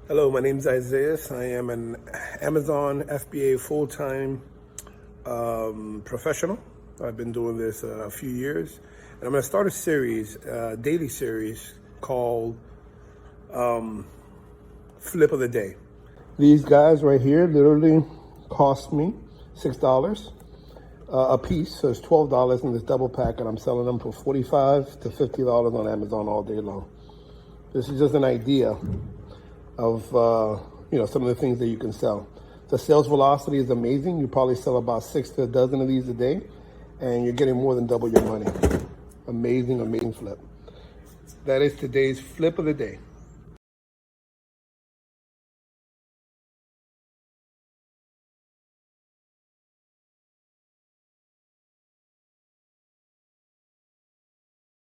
Hello, my name is Isaiah. I am an Amazon FBA full-time professional. I've been doing this a few years, and I'm going to start a series, daily series called Flip of the Day. These guys right here literally cost me $6 a piece, so it's $12 in this double pack, and I'm selling them for $45 to $50 on Amazon all day long. This is just an idea of some of the things that you can sell. The sales velocity is amazing. You probably sell about 6 to a dozen of these a day, and you're getting more than double your money. Amazing, amazing flip. That is today's flip of the day.